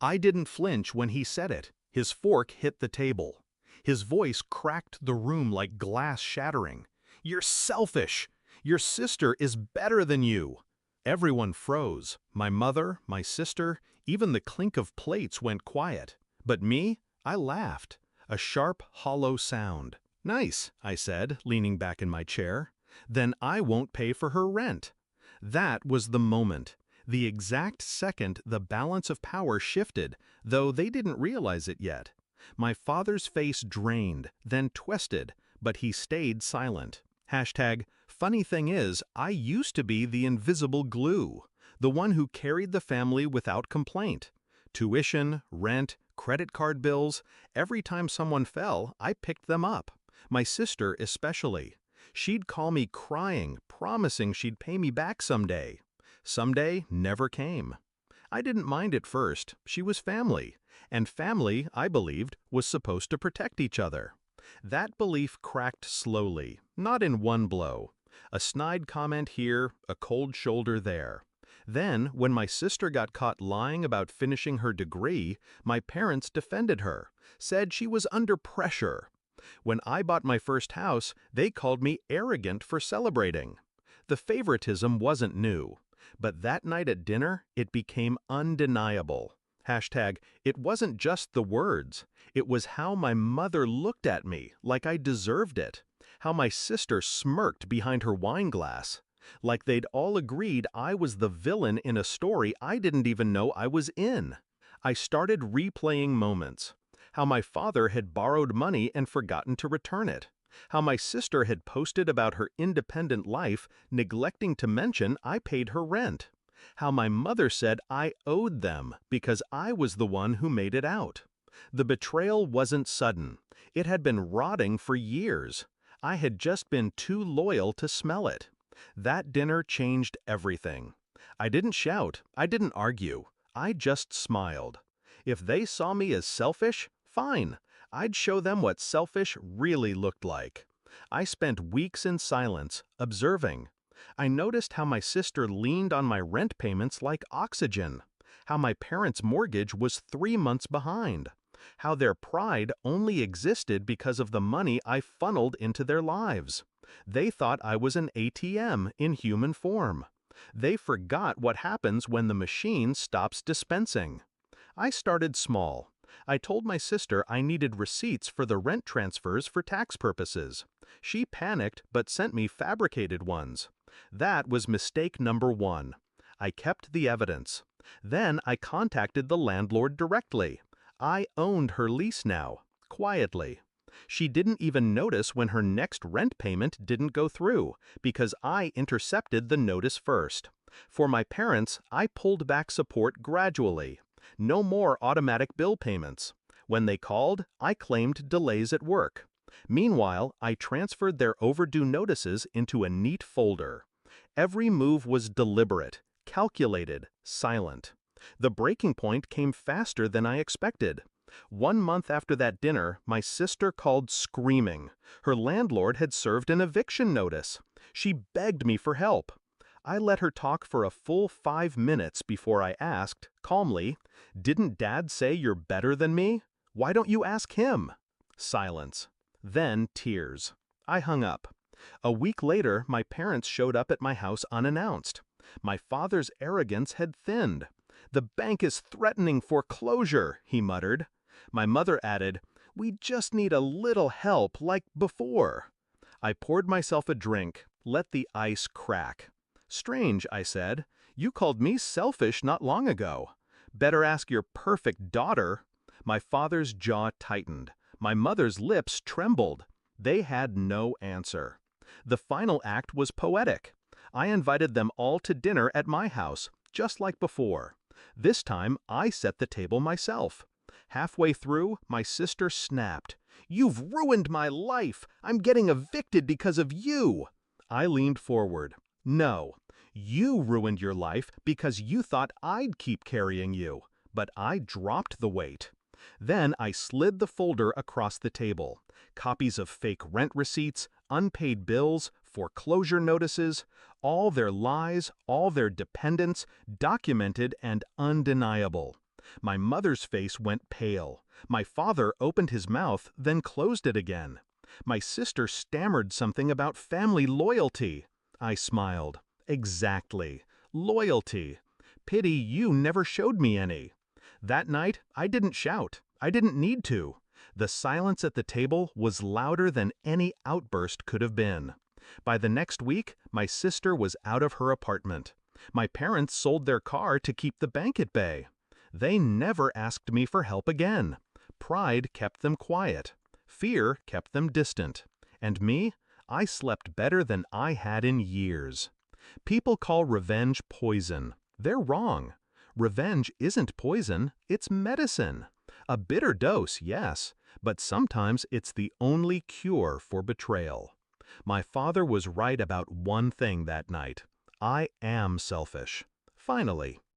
I didn't flinch when he said it. His fork hit the table. His voice cracked the room like glass shattering. "You're selfish! Your sister is better than you!" Everyone froze. My mother, my sister, even the clink of plates went quiet. But me? I laughed. A sharp, hollow sound. "Nice," I said, leaning back in my chair. "Then I won't pay for her rent." That was the moment. The exact second the balance of power shifted, though they didn't realize it yet. My father's face drained, then twisted, but he stayed silent. Funny thing is, I used to be the invisible glue, the one who carried the family without complaint. Tuition, rent, credit card bills, every time someone fell, I picked them up. My sister especially. She'd call me crying, promising she'd pay me back someday. Someday never came. I didn't mind at first. She was family, and family, I believed, was supposed to protect each other. That belief cracked slowly, not in one blow. A snide comment here, a cold shoulder there. Then, when my sister got caught lying about finishing her degree, my parents defended her, said she was under pressure. When I bought my first house, they called me arrogant for celebrating. The favoritism wasn't new. But that night at dinner, it became undeniable. It wasn't just the words. It was how my mother looked at me, like I deserved it. How my sister smirked behind her wine glass. Like they'd all agreed I was the villain in a story I didn't even know I was in. I started replaying moments. How my father had borrowed money and forgotten to return it. How my sister had posted about her independent life, neglecting to mention I paid her rent. How my mother said I owed them because I was the one who made it out. The betrayal wasn't sudden. It had been rotting for years. I had just been too loyal to smell it. That dinner changed everything. I didn't shout. I didn't argue. I just smiled. If they saw me as selfish, fine. I'd show them what selfish really looked like. I spent weeks in silence, observing. I noticed how my sister leaned on my rent payments like oxygen. How my parents' mortgage was 3 months behind. How their pride only existed because of the money I funneled into their lives. They thought I was an ATM in human form. They forgot what happens when the machine stops dispensing. I started small. I told my sister I needed receipts for the rent transfers for tax purposes. She panicked but sent me fabricated ones. That was mistake number 1. I kept the evidence. Then I contacted the landlord directly. I owned her lease now, quietly. She didn't even notice when her next rent payment didn't go through, because I intercepted the notice first. For my parents, I pulled back support gradually. No more automatic bill payments. When they called, I claimed delays at work. Meanwhile, I transferred their overdue notices into a neat folder. Every move was deliberate, calculated, silent. The breaking point came faster than I expected. 1 month after that dinner, my sister called screaming. Her landlord had served an eviction notice. She begged me for help. I let her talk for a full 5 minutes before I asked, calmly, "Didn't Dad say you're better than me? Why don't you ask him?" Silence. Then tears. I hung up. A week later, my parents showed up at my house unannounced. My father's arrogance had thinned. "The bank is threatening foreclosure," he muttered. My mother added, "We just need a little help like before." I poured myself a drink, let the ice crack. "Strange," I said. "You called me selfish not long ago. Better ask your perfect daughter." My father's jaw tightened. My mother's lips trembled. They had no answer. The final act was poetic. I invited them all to dinner at my house, just like before. This time, I set the table myself. Halfway through, my sister snapped. "You've ruined my life! I'm getting evicted because of you!" I leaned forward. "No, you ruined your life because you thought I'd keep carrying you, but I dropped the weight." Then I slid the folder across the table. Copies of fake rent receipts, unpaid bills, foreclosure notices, all their lies, all their dependence, documented and undeniable. My mother's face went pale. My father opened his mouth, then closed it again. My sister stammered something about family loyalty. I smiled. Exactly. Loyalty. Pity you never showed me any. That night, I didn't shout. I didn't need to. The silence at the table was louder than any outburst could have been. By the next week, my sister was out of her apartment. My parents sold their car to keep the bank at bay. They never asked me for help again. Pride kept them quiet. Fear kept them distant. And me? I slept better than I had in years. People call revenge poison. They're wrong. Revenge isn't poison, it's medicine. A bitter dose, yes, but sometimes it's the only cure for betrayal. My father was right about one thing that night. I am selfish. Finally.